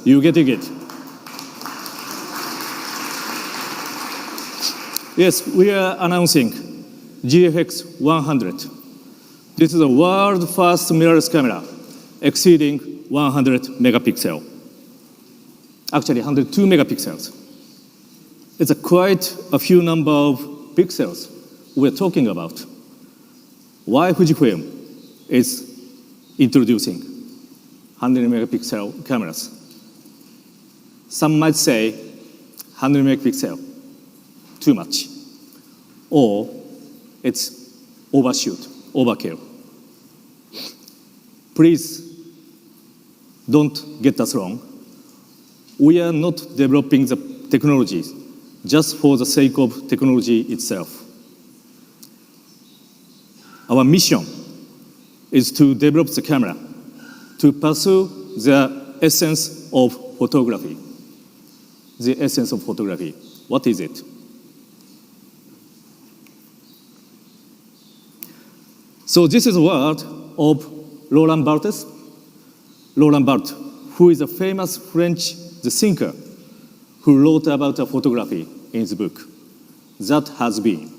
You getting it? Yes, we are announcing GFX100. This is the world's first mirrorless camera exceeding 100 megapixels. Actually, 102 megapixels. It's quite a few number of pixels we're talking about. Why Fujifilm is introducing 100 megapixel cameras? Some might say 100 megapixel, too much. Or it's overshoot, overkill. Please don't get us wrong. We are not developing the technologies just for the sake of technology itself. Our mission is to develop the camera to pursue the essence of photography. The essence of photography. What is it? So this is a word of Roland Barthes. Roland Barthes, who is a famous French thinker who wrote about photography in his book, That Has Been.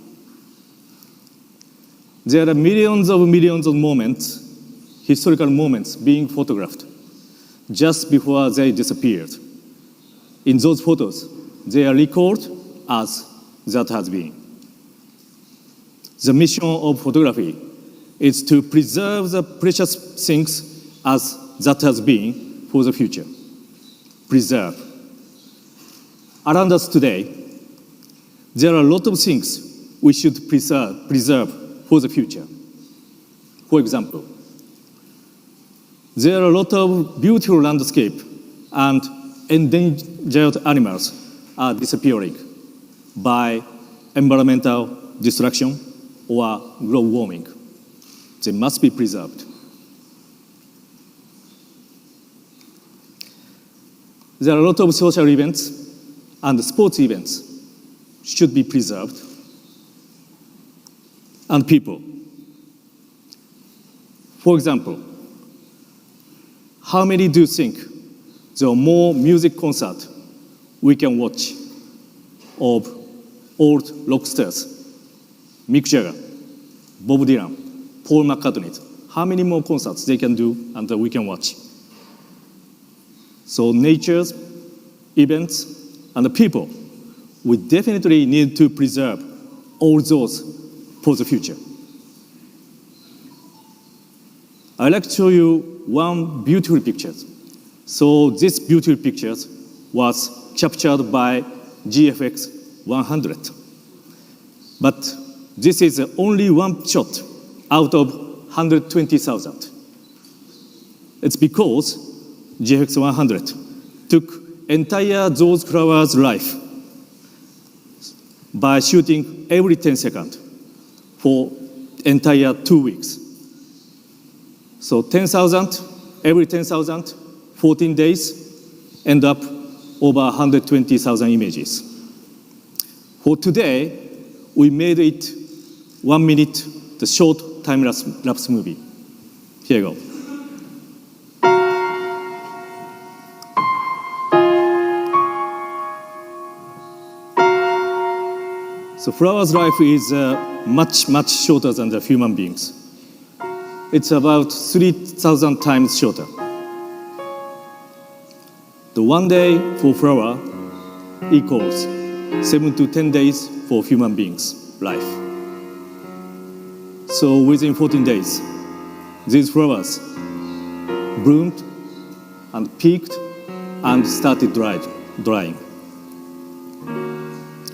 There are millions of moments, historical moments being photographed just before they disappeared. In those photos, they are recorded as that has been. The mission of photography is to preserve the precious things as that has been for the future. Preserve. Around us today, there are a lot of things we should preserve for the future. For example, there are a lot of beautiful landscape and endangered animals are disappearing by environmental destruction or global warming. They must be preserved. There are a lot of social events and sports events should be preserved. And people. For example, how many do you think there are more music concerts we can watch of old rock stars? Mick Jagger, Bob Dylan, Paul McCartney. How many more concerts they can do and we can watch? So nature's events and the people, we definitely need to preserve all those for the future. I'd like to show you one beautiful picture. So this beautiful picture was captured by GFX100. But this is only one shot out of 120,000. It's because GFX100 took entire those flowers' life by shooting every 10 seconds for entire 2 weeks. So 10,000, every 10,000, 14 days, end up over 120,000 images. For today, we made it 1 minute, the short time-lapse movie. Here you go. So flowers' life is much shorter than the human beings. It's about 3,000 times shorter. The 1 day for flower equals 7 to 10 days for human beings' life. So within 14 days, these flowers bloomed and peaked and started drying.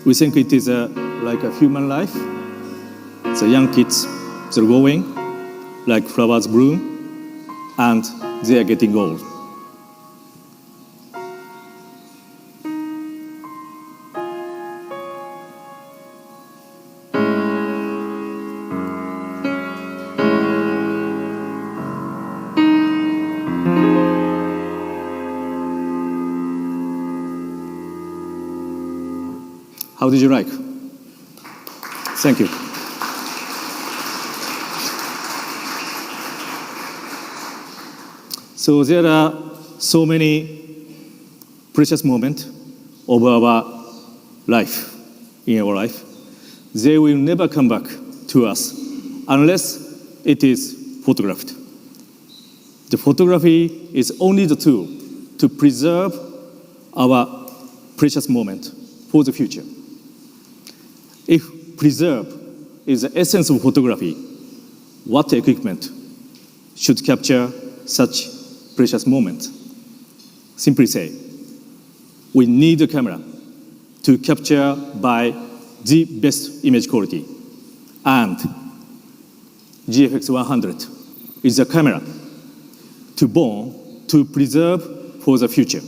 We think it is like a human life. The young kids, they're growing, like flowers bloom, and they are getting old. How did you like? Thank you. So there are so many precious moment of our life, in our life, they will never come back to us unless it is photographed. The photography is only the tool to preserve our precious moment for the future. If preserve is the essence of photography, what equipment should capture such precious moments? Simply say, we need a camera to capture by the best image quality. And GFX100 is a camera to preserve for the future.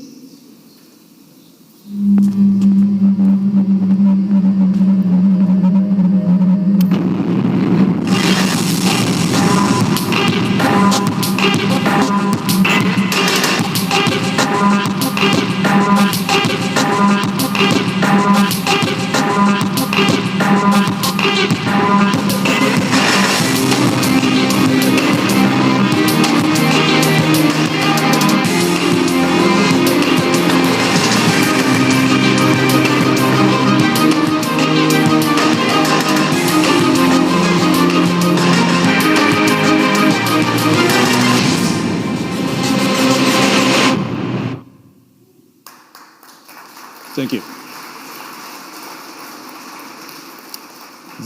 Thank you.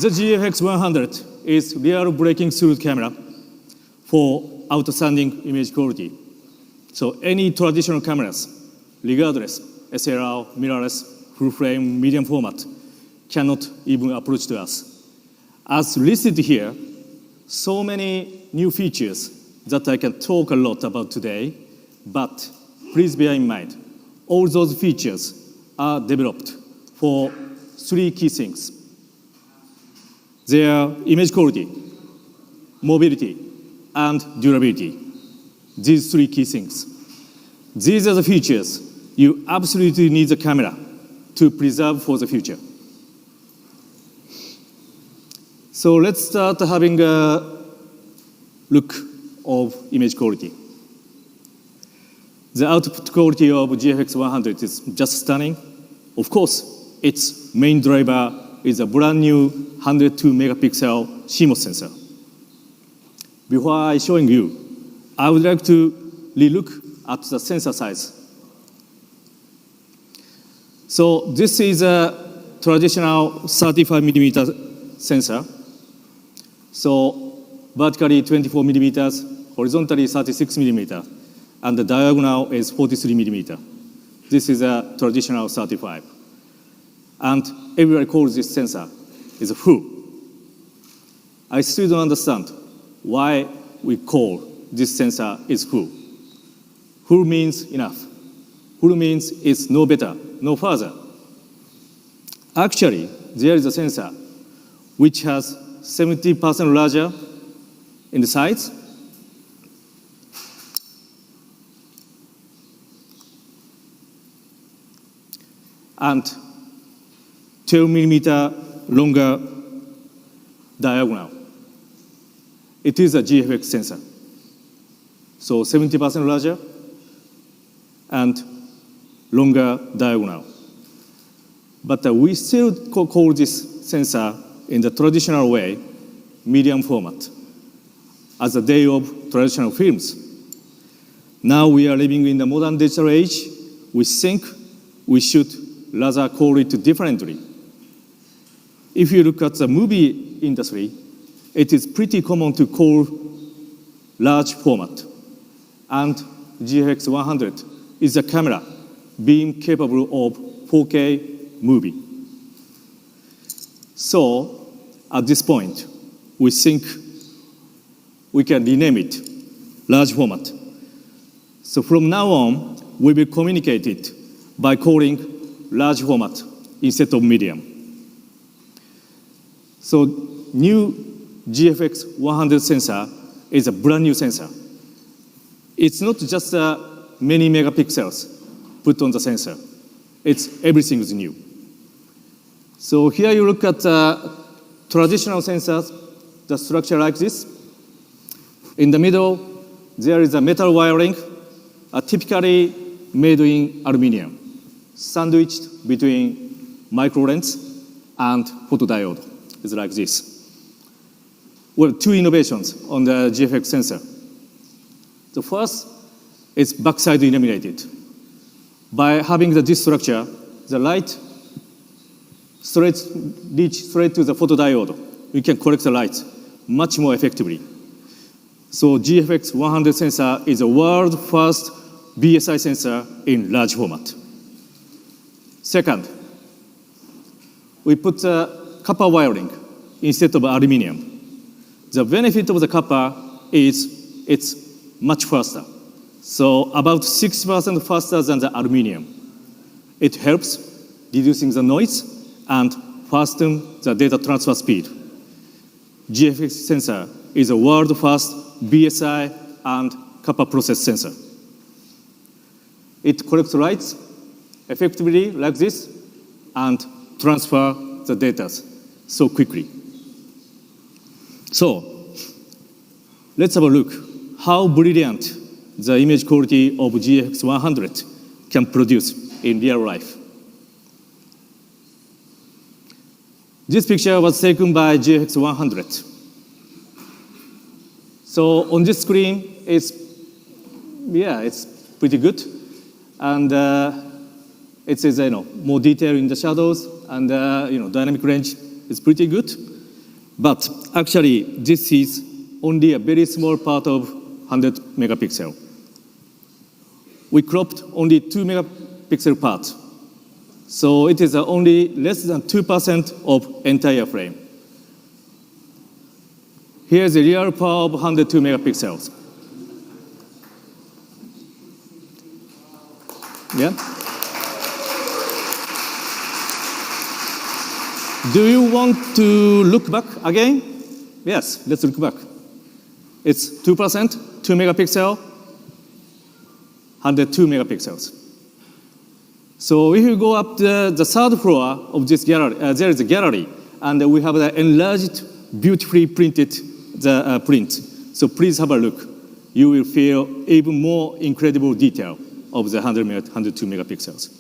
The GFX100 is real breaking through camera for outstanding image quality. So any traditional cameras, regardless, SLR, mirrorless, full frame, medium format, cannot even approach to us. As listed here, so many new features that I can talk a lot about today, but please bear in mind, all those features are developed for three key things. Their image quality, mobility, and durability. These three key things. These are the features you absolutely need the camera to preserve for the future. So let's start having a look of image quality. The output quality of GFX100 is just stunning. Of course, its main driver is a brand new 102 megapixel CMOS sensor. Before I showing you, I would like to relook at the sensor size. So this is a traditional 35 millimeter sensor. So vertically 24 millimeters, horizontally 36 millimeter. And the diagonal is 43 millimeter. This is a traditional 35. And everybody calls this sensor is a full. I still don't understand why we call this sensor is full. Full means enough. Full means it's no better, no further. Actually, there is a sensor which has 70% larger in the size, and 12 millimeter longer diagonal. It is a GFX sensor. So 70% larger and longer diagonal. But we still call this sensor in the traditional way, medium format, as the day of traditional films. Now we are living in the modern digital age. We think we should rather call it differently. If you look at the movie industry, it is pretty common to call large format. And GFX100 is a camera being capable of 4K movie. So at this point, we think we can rename it large format. So from now on, we will communicate it by calling large format instead of medium. So new GFX100 sensor is a brand new sensor. It's not just many megapixels put on the sensor. It's everything is new. So here you look at traditional sensors, the structure like this. In the middle, there is a metal wiring, typically made in aluminum. sandwiched between micro lens and photodiode. It's like this. We have two innovations on the GFX sensor. The first is backside illuminated. By having this structure, the light reach straight to the photodiode. We can collect the light much more effectively. So GFX100 sensor is the world first BSI sensor in large format. Second, we put copper wiring instead of aluminum. The benefit of the copper is it's much faster. So about 6% faster than the aluminum. It helps reducing the noise and fasten the data transfer speed. GFX sensor is a world first BSI and copper process sensor. It collects lights effectively like this and transfer the data so quickly. So let's have a look how brilliant the image quality of GFX100 can produce in real life. This picture was taken by GFX100. So on this screen, it's pretty good. And it says, more detail in the shadows and, dynamic range is pretty good. But actually, this is only a very small part of 100 megapixel. We cropped only 2 megapixel part. So it is only less than 2% of entire frame. Here's the real power of 102 megapixels. Yeah? Do you want to look back again? Yes, let's look back. It's 2%, 2 megapixel, 102 megapixels. So if you go up the third floor of this gallery, there is a gallery, and we have the enlarged, beautifully printed print. So please have a look. You will feel even more incredible detail of the 102 megapixels.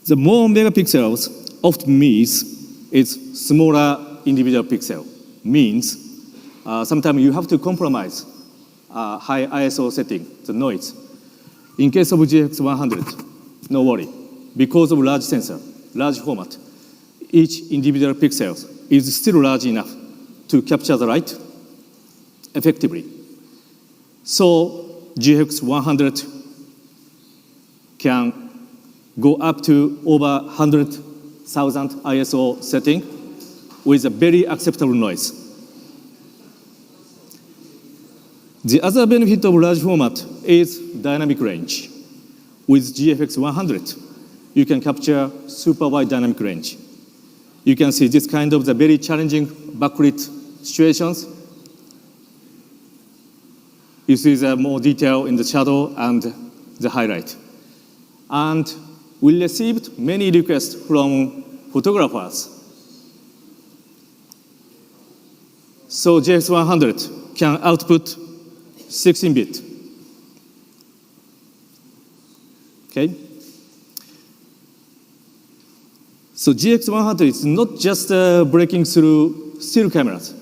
The more megapixels often means it's smaller individual pixel. Means sometimes you have to compromise high ISO setting, the noise. In case of GFX100, no worry. Because of large sensor, large format, each individual pixel is still large enough to capture the light effectively. So GFX100 can go up to over 100,000 ISO setting with a very acceptable noise. The other benefit of large format is dynamic range. With GFX100, you can capture super wide dynamic range. You can see this kind of the very challenging backlit situations. You see the more detail in the shadow and the highlight. And we received many requests from photographers. So GFX100 can output 16-bit. Okay? So GX100 is not just breaking through still cameras.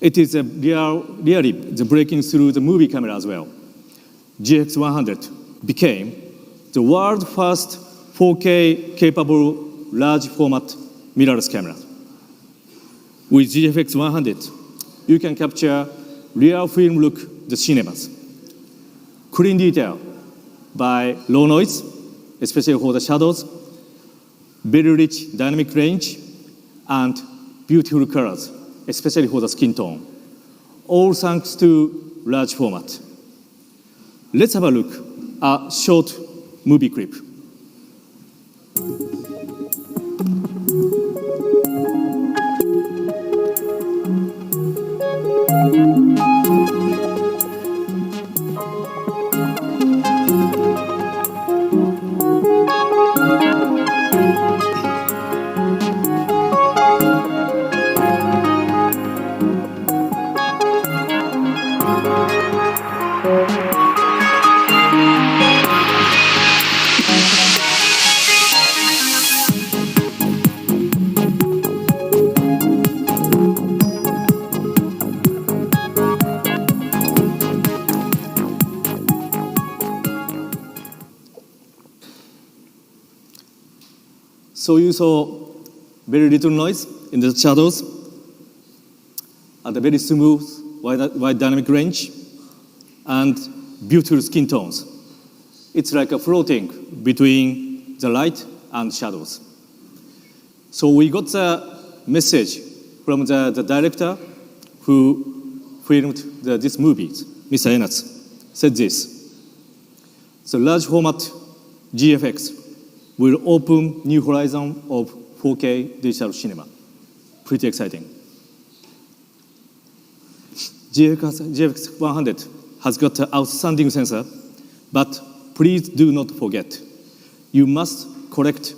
It is really the breaking through the movie camera as well. GX100 became the world's first 4K capable large format mirrorless camera. With GFX100, you can capture real film look the cinemas. Clean detail by low noise, especially for the shadows, very rich dynamic range, and beautiful colors, especially for the skin tone. All thanks to large format. Let's have a look at a short movie clip. So you saw very little noise in the shadows, and a very smooth, wide dynamic range, and beautiful skin tones. It's like a floating between the light and shadows. So we got the message from the director who filmed this movie, Mr. Enatz, said this. So large format GFX will open new horizon of 4K digital cinema. Pretty exciting. GFX100 has got an outstanding sensor, but please do not forget, you must collect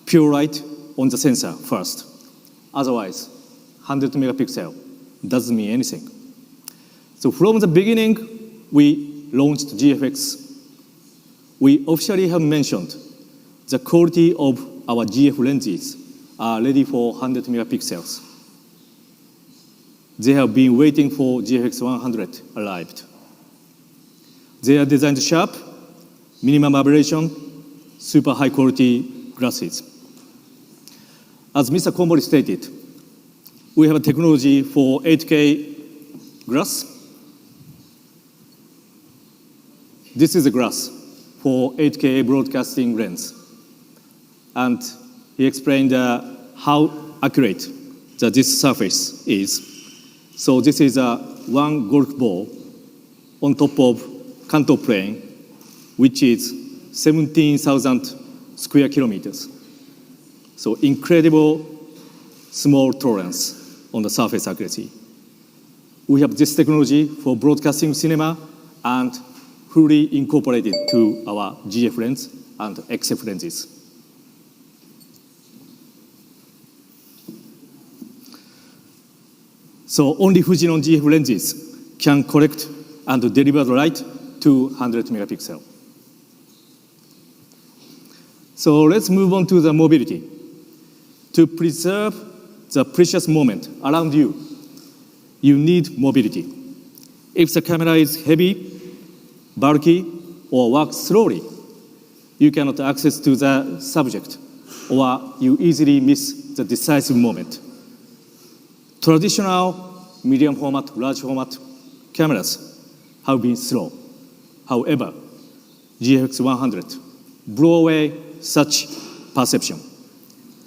pure light on the sensor first. Otherwise, 100 megapixel doesn't mean anything. So from the beginning, we launched GFX. We officially have mentioned the quality of our GF lenses are ready for 100 megapixels. They have been waiting for GFX100 arrived. They are designed sharp, minimum aberration, super high quality glasses. As Mr. Kombori stated, we have a technology for 8K glass. This is a glass for 8K broadcasting lens. And he explained how accurate this surface is. So this is one golf ball on top of Kanto plain, which is 17,000 square kilometers. So incredible small tolerance on the surface accuracy. We have this technology for broadcasting cinema and fully incorporated to our GF lens and XF lenses. So only Fujinon GF lenses can collect and deliver the light to 100 megapixel. So let's move on to the mobility. To preserve the precious moment around you, you need mobility. If the camera is heavy, bulky, or works slowly, you cannot access to the subject, or you easily miss the decisive moment. Traditional medium format, large format cameras have been slow. However, GFX100 blew away such perception.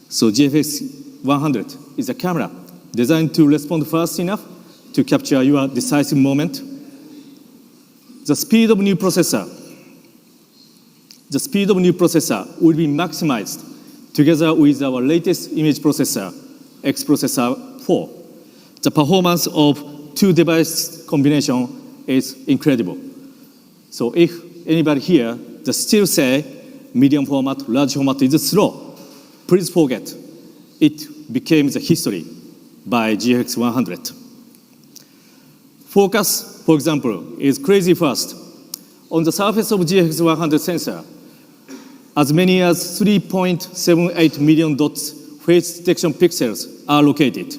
So GFX100 is a camera designed to respond fast enough to capture your decisive moment. The speed of new processor will be maximized together with our latest image processor, X Processor 4. The performance of two device combination is incredible. So if anybody here just still say medium format, large format is slow, please forget. It became the history by GFX100. Focus, for example, is crazy fast. On the surface of GFX100 sensor, as many as 3.78 million dots face detection pixels are located.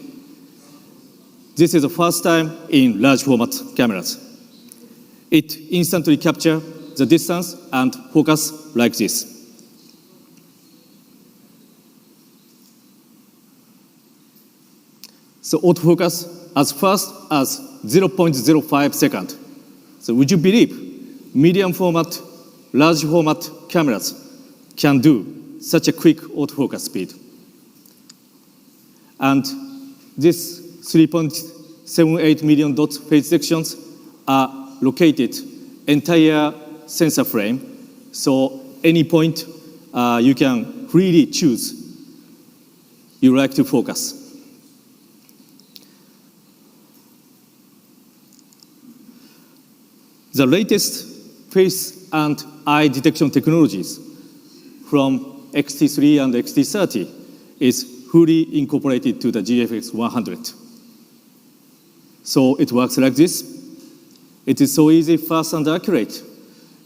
This is the first time in large format cameras. It instantly captures the distance and focus like this. So autofocus as fast as 0.05 seconds. So would you believe medium format, large format cameras can do such a quick autofocus speed? And this 3.78 million dot phase detections are located entire sensor frame. So any point you can freely choose you like to focus. The latest face and eye detection technologies from XT3 and XT30 is fully incorporated to the GFX100. So it works like this. It is so easy, fast, and accurate.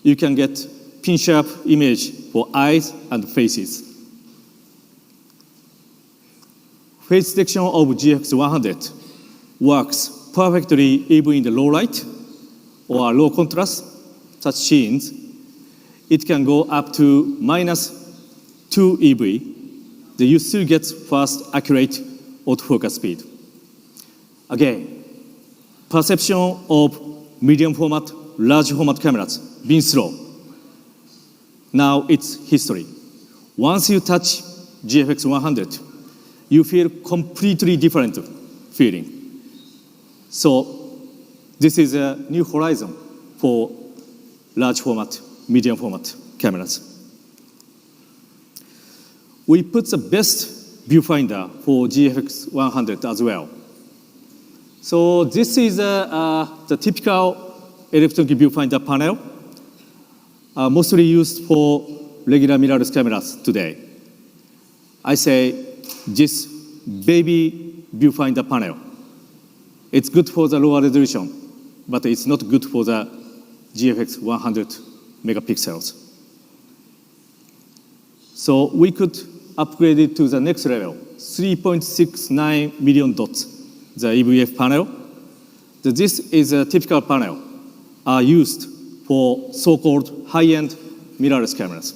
You can get pin-sharp image for eyes and faces. Face detection of GFX100 works perfectly even in the low light or low contrast, such scenes. It can go up to -2 EV then you still get fast, accurate autofocus speed. Again, perception of medium format, large format cameras being slow. Now it's history. Once you touch GFX100, you feel completely different feeling. So this is a new horizon for large format, medium format cameras. We put the best viewfinder for GFX100 as well. So this is the typical electronic viewfinder panel, mostly used for regular mirrorless cameras today. I say this baby viewfinder panel. It's good for the lower resolution, but it's not good for the GFX 100 megapixels. So we could upgrade it to the next level, 3.69 million dots, the EVF panel. This is a typical panel used for so-called high-end mirrorless cameras.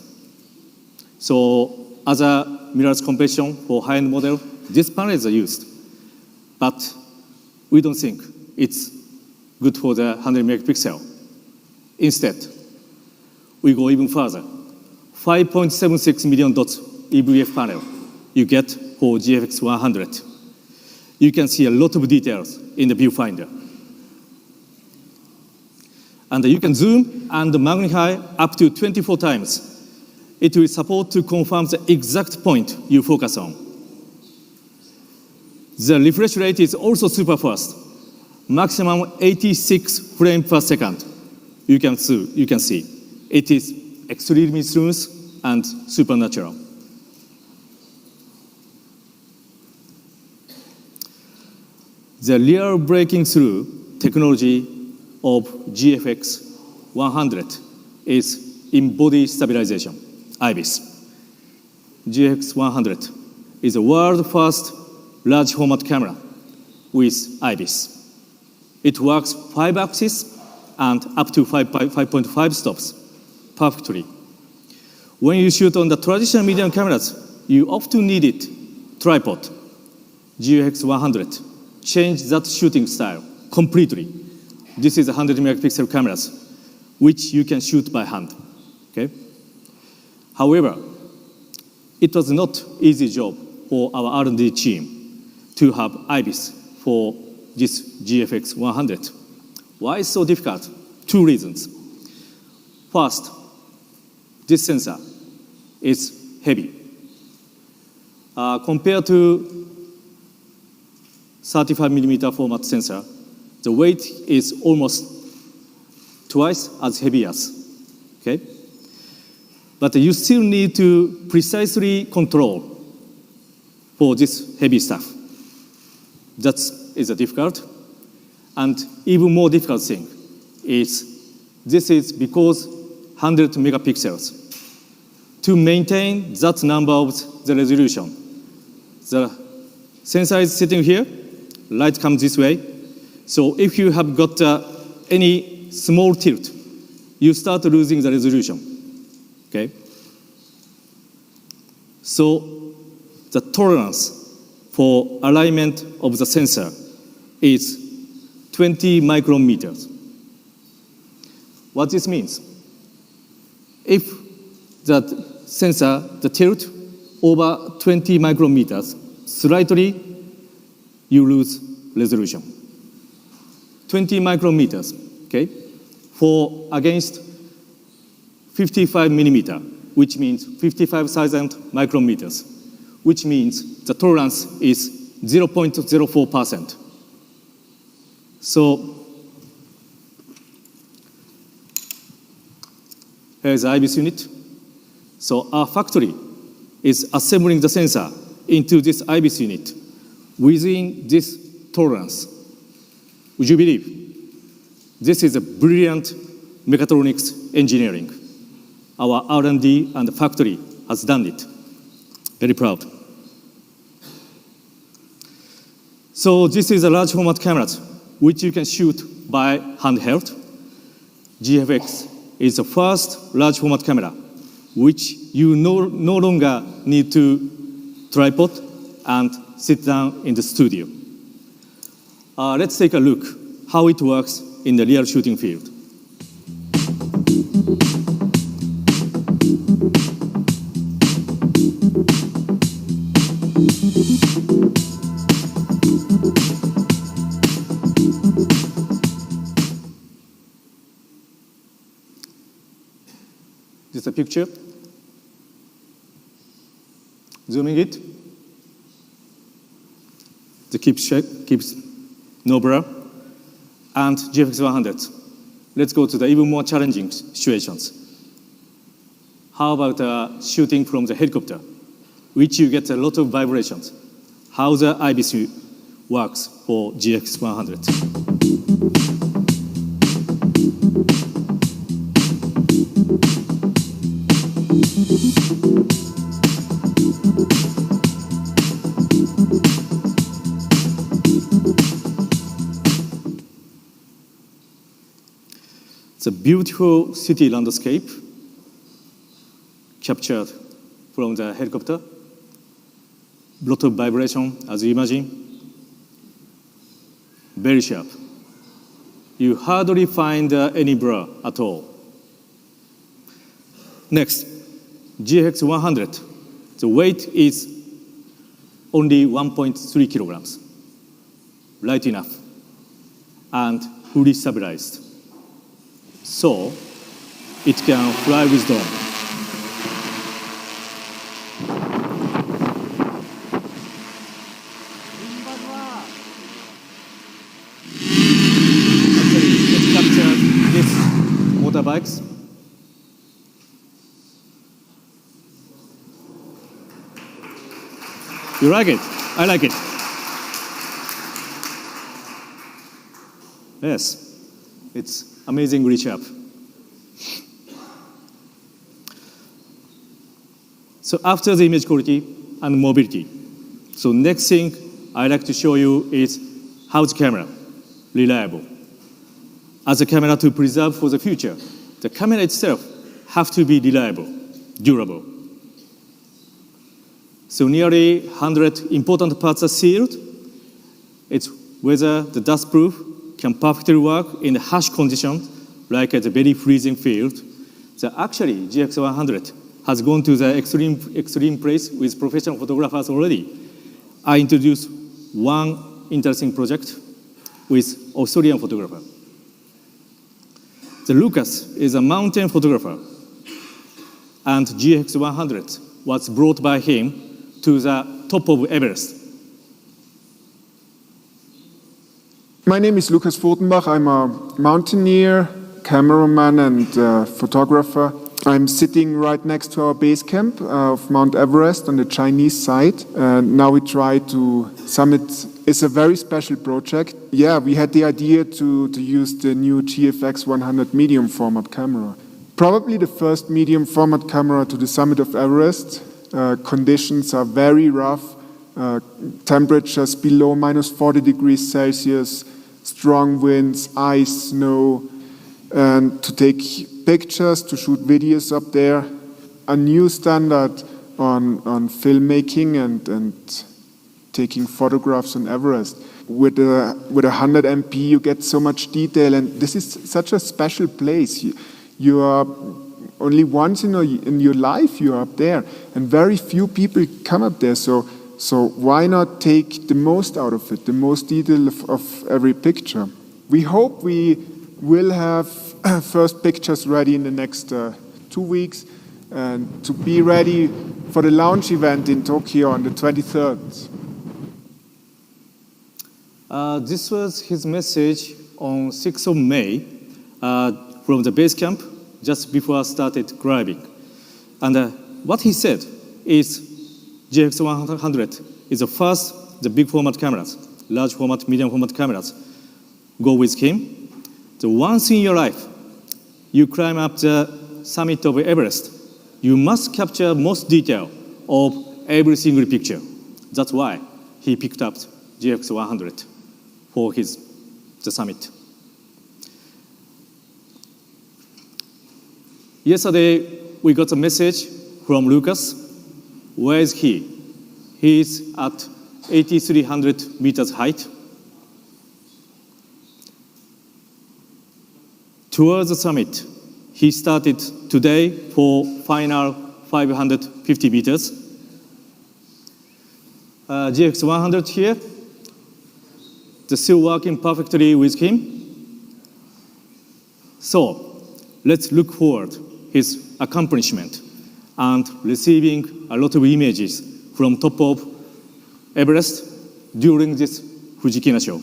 So as a mirrorless compression for high-end model, this panel is used. But we don't think it's good for the 100 megapixel. Instead, we go even further. 5.76 million dots EVF panel you get for GFX 100. You can see a lot of details in the viewfinder. And you can zoom and magnify up to 24 times. It will support to confirm the exact point you focus on. The refresh rate is also super fast, maximum 86 frames per second. You can see. It is extremely smooth and supernatural. The real breaking through technology of GFX 100 is in body stabilization, IBIS. GFX 100 is the world's first large format camera with IBIS. It works 5 axes and up to 5.5 stops perfectly. When you shoot on the traditional medium cameras, you often needed tripod. GFX 100 changed that shooting style completely. This is 100 megapixel cameras, which you can shoot by hand. Okay? However, it was not easy job for our R&D team to have IBIS for this GFX 100. Why is it so difficult? 2 reasons. First, this sensor is heavy. Compared to 35 millimeter format sensor, the weight is almost twice as heavy as, okay? But you still need to precisely control for this heavy stuff. That is a difficult. And even more difficult thing is this is because 100 megapixels. To maintain that number of the resolution, the sensor is sitting here, light comes this way. So if you have got any small tilt, you start losing the resolution. Okay? So the tolerance for alignment of the sensor is 20 micrometers. What this means? If the sensor, the tilt over 20 micrometers, slightly you lose resolution. 20 micrometers, okay, for against 55 millimeter, which means 55,000 micrometers, which means the tolerance is 0.04%. So here's the IBIS unit. So our factory is assembling the sensor into this IBIS unit within this tolerance. Would you believe? This is a brilliant mechatronics engineering. Our R&D and the factory has done it. Very proud. So this is a large format camera which you can shoot by handheld. GFX is the first large format camera which you no longer need to tripod, and sit down in the studio. Let's take a look how it works in the real shooting field. This is a picture. Zooming it. The keeps no blur. And GFX100. Let's go to the even more challenging situations. How about shooting from the helicopter, which you get a lot of vibrations? How the IBIS works for GFX100. It's a beautiful city landscape captured from the helicopter. Lot of vibration, as you imagine. Very sharp. You hardly find any blur at all. Next, GFX100. The weight is only 1.3 kilograms. Light enough and fully stabilized. So it can fly with drone. Actually, let's capture these motorbikes. You like it? I like it. Yes, it's amazingly sharp. So after the image quality and mobility, so next thing I'd like to show you is how the camera reliable. As a camera to preserve for the future, the camera itself have to be reliable, durable. So nearly 100 important parts are sealed. It's whether the dust-proof can perfectly work in harsh conditions, like at a very freezing field. So actually, GFX100 has gone to the extreme place with professional photographers already. I introduced one interesting project with Australian photographer. The Lucas is a mountain photographer, and GFX100 was brought by him to the top of Everest. My name is Lukas Furtenbach. I'm a mountaineer, cameraman, and photographer. I'm sitting right next to our base camp of Mount Everest on the Chinese side. Now we try to summit. It's a very special project. Yeah, we had the idea to use the new GFX100 medium format camera. Probably the first medium format camera to the summit of Everest. Conditions are very rough. Temperatures below minus 40 degrees Celsius, strong winds, ice, snow, and to take pictures, to shoot videos up there. A new standard on filmmaking and taking photographs on Everest. With a 100 MP, you get so much detail, and this is such a special place. You are only once in your life you are up there, and very few people come up there. So why not take the most out of it, the most detail of every picture? We hope we will have first pictures ready in the next 2 weeks, and to be ready for the launch event in Tokyo on the 23rd. This was his message on 6th of May from the base camp just before I started climbing. And what he said is GFX100 is the first, the big format cameras, large format, medium format cameras go with him. The once in your life, you climb up the summit of Everest, you must capture most detail of every single picture. That's why he picked up GFX100 for the summit. Yesterday, we got a message from Lucas. Where is he? He is at 8,300 meters height. Towards the summit, he started today for final 550 meters. GFX100 here, still working perfectly with him. So let's look forward his accomplishment and receiving a lot of images from top of Everest during this Fujikina show.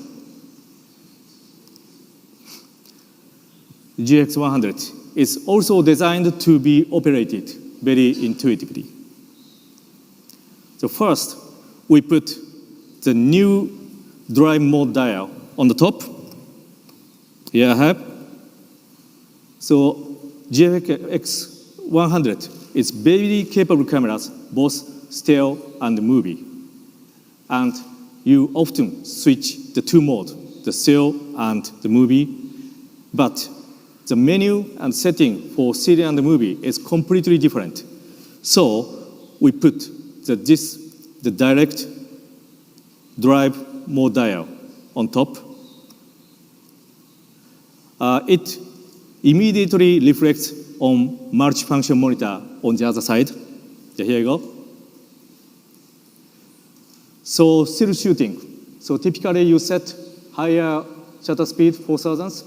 GFX100 is also designed to be operated very intuitively. So first, we put the new drive mode dial on the top. Here I have. So GFX100 is very capable cameras, both still and movie. And you often switch the two modes, the still and the movie. But the menu and setting for still and the movie is completely different. So we put the direct drive mode dial on top. It immediately reflects on multi-function monitor on the other side. Here you go. So still shooting. So typically you set higher shutter speed, 4,000s,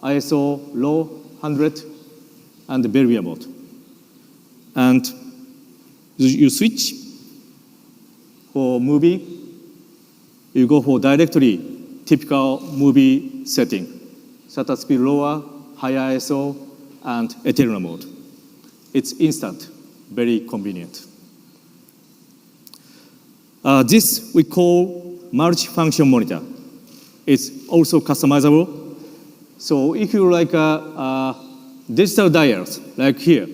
ISO low, 100, and the barrier mode. And you switch for movie. You go for directly typical movie setting. Shutter speed lower, higher ISO, and eternal mode. It's instant, very convenient. This we call multi-function monitor. It's also customizable. So if you like digital dials, like here,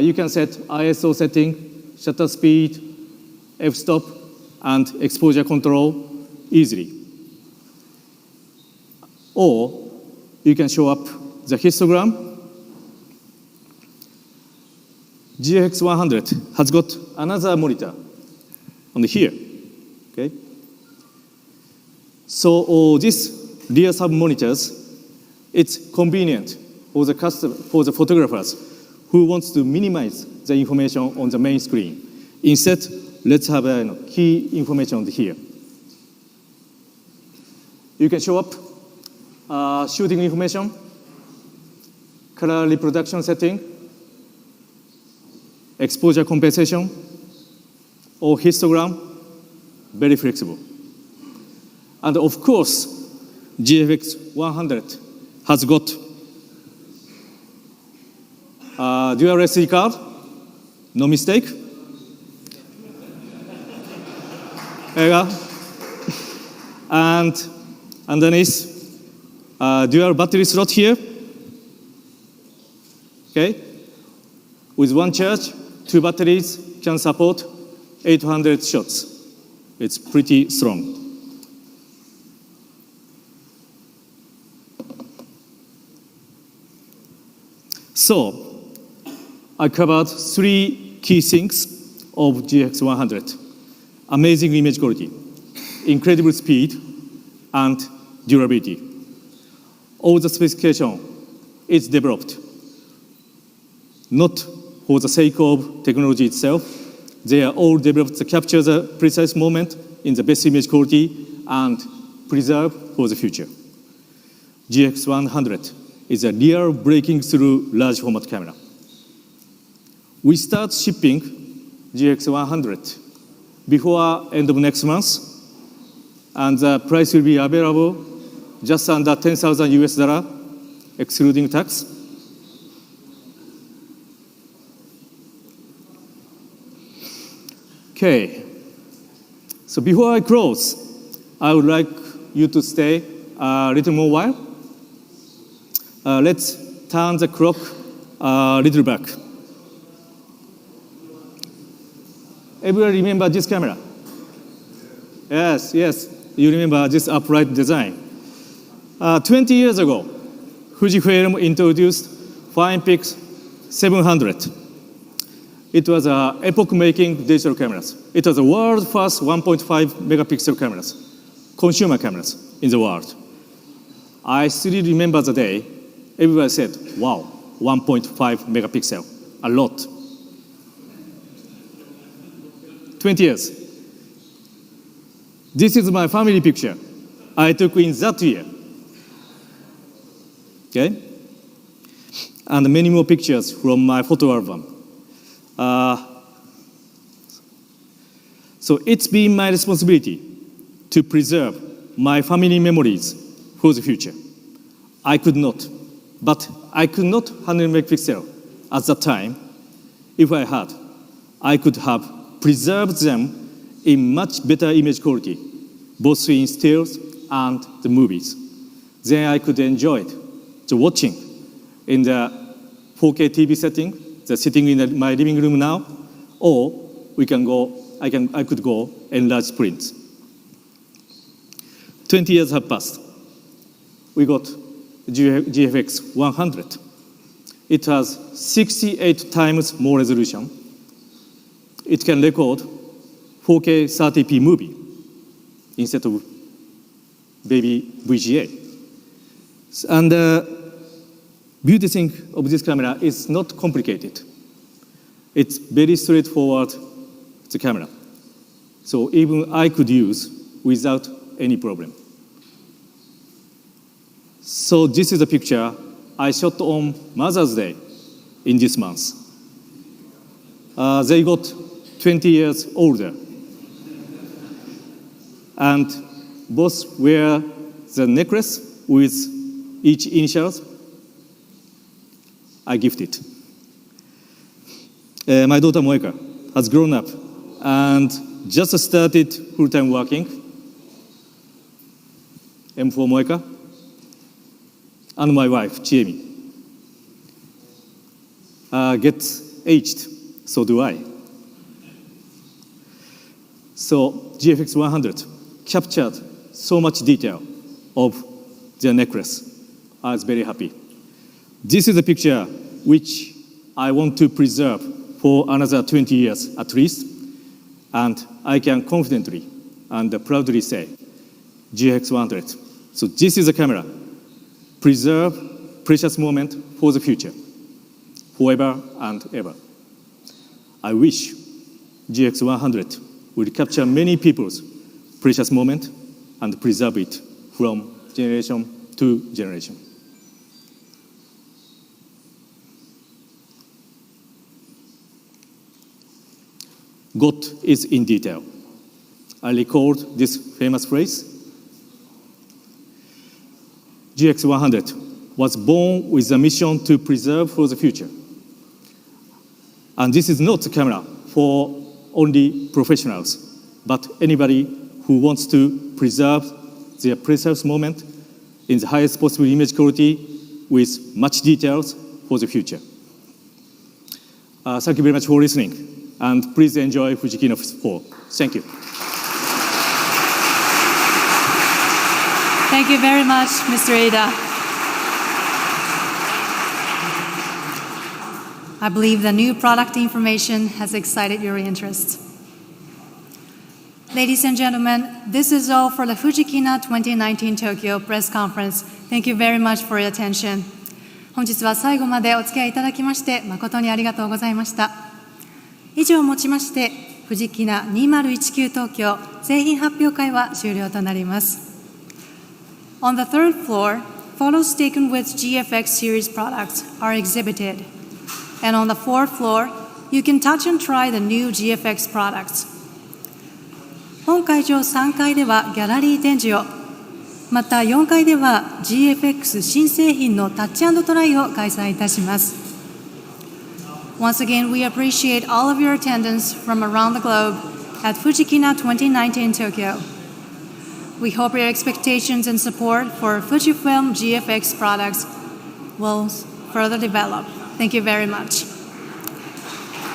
you can set ISO setting, shutter speed, f-stop, and exposure control easily. Or you can show up the histogram. GFX100 has got another monitor on here. Okay. So these rear sub monitors, it's convenient for the photographers who wants to minimize the information on the main screen. Instead, let's have key information here. You can show up shooting information, color reproduction setting, exposure compensation, or histogram, very flexible. And of course, GFX100 has got dual SD card, no mistake. There you go. And underneath, dual battery slot here. Okay. With one charge, two batteries can support 800 shots. It's pretty strong. So, I covered three key things of GFX100. Amazing image quality, incredible speed, and durability. All the specification is developed not for the sake of technology itself. They are all developed to capture the precise moment in the best image quality and preserve for the future. GFX100 is a real breaking through large format camera. We start shipping GFX100 before end of next month, and the price will be available just under 10,000 US dollar, excluding tax. Okay, so before I close, I would like you to stay a little more while. Let's turn the clock a little back. Everyone remember this camera? Yes, yes, you remember this upright design. 20 years ago, Fujifilm introduced Fine Pix 700. It was epoch-making digital cameras. It was the world's first 1.5 megapixel cameras, consumer cameras in the world. I still remember the day everybody said, wow, 1.5 megapixel, a lot. 20 years. This is my family picture I took in that year. Okay? And many more pictures from my photo album. So it's been my responsibility to preserve my family memories for the future. I could not 100 megapixel at that time. If I had, I could have preserved them in much better image quality, both in stills and the movies. Then I could enjoy the watching in the 4K TV setting, the sitting in my living room now, or I could go enlarge prints. 20 years have passed. We got GFX100. It has 68 times more resolution. It can record 4K 30p movie instead of baby VGA. And the beauty thing of this camera is not complicated. It's very straightforward, the camera. So even I could use without any problem. So this is a picture I shot on Mother's Day in this month. They got 20 years older. And both wear the necklace with each initials. I gifted. My daughter Moeka has grown up and just started full-time working. M for Moeka. And my wife, Chiemi, gets aged, so do I. So GFX100 captured so much detail of their necklace. I was very happy. This is a picture which I want to preserve for another 20 years at least, and I can confidently and proudly say GFX100. So this is a camera. Preserve precious moment for the future, forever and ever. I wish GX100 will capture many people's precious moment and preserve it from generation to generation. God is in detail. I recalled this famous phrase. GX100 was born with a mission to preserve for the future. And this is not a camera for only professionals, but anybody who wants to preserve their precious moment in the highest possible image quality with much details for the future. Thank you very much for listening, and please enjoy Fujikina 4. Thank you. Thank you very much, Mr. Ida. I believe the new product information has excited your interest. Ladies and gentlemen, this is all for the Fujikina 2019 Tokyo press conference. Thank you very much for your attention. 本日は最後までお付き合いいただきまして誠にありがとうございました。以上をもちまして、Fujikina 2019東京製品発表会は終了となります。On the third floor, photos taken with GFX series products are exhibited. And on the fourth floor, you can touch and try the new GFX products. 本会場3階ではギャラリー展示を、また4階では GFX 新製品のタッチ&トライを開催いたします。Once again, we appreciate all of your attendance from around the globe at Fujikina 2019 Tokyo. We hope your expectations and support for Fujifilm GFX products will further develop. Thank you very much.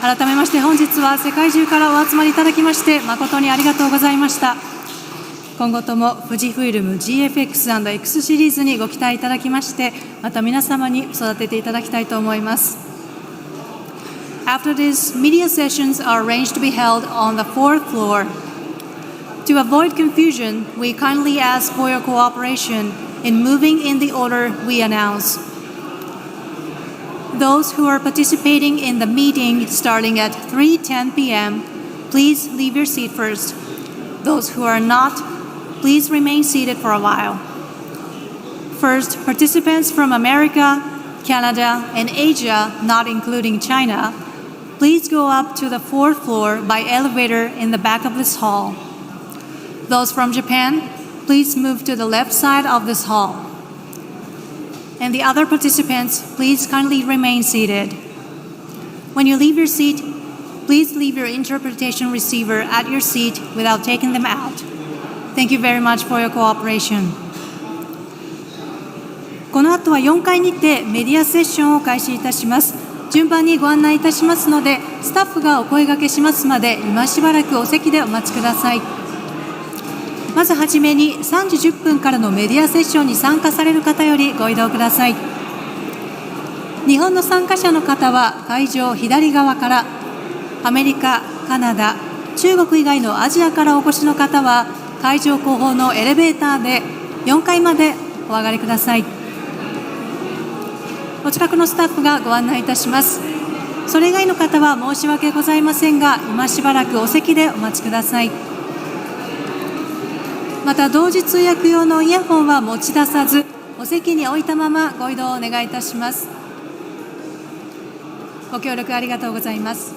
改めまして本日は世界中からお集まりいただきまして誠にありがとうございました。今後とも富士フイルム GFX&X シリーズにご期待いただきまして、また皆様に育てていただきたいと思います。After this, media sessions are arranged to be held on the fourth floor. To avoid confusion, we kindly ask for your cooperation in moving in the order we announce. Those who are participating in the meeting starting at 3:10 p.m., please leave your seat first. Those who are not, please remain seated for a while. First, participants from America, Canada, and Asia, not including China, please go up to the fourth floor by elevator in the back of this hall. Those from Japan, please move to the left side of this hall. And the other participants, please kindly remain seated. When you leave your seat, please leave your interpretation receiver at your seat without taking them out. Thank you very much for your cooperation. この後は4階にてメディアセッションを開始いたします。順番にご案内いたしますので、スタッフがお声掛けしますまで、今しばらくお席でお待ちください。まずはじめに3時10分からのメディアセッションに参加される方よりご移動ください。日本の参加者の方は会場左側から、アメリカ、カナダ、中国以外のアジアからお越しの方は会場後方のエレベーターで4階までお上がりください。お近くのスタッフがご案内いたします。それ以外の方は申し訳ございませんが、今しばらくお席でお待ちください。また同時通訳用のイヤホンは持ち出さず、お席に置いたままご移動をお願いいたします。ご協力ありがとうございます。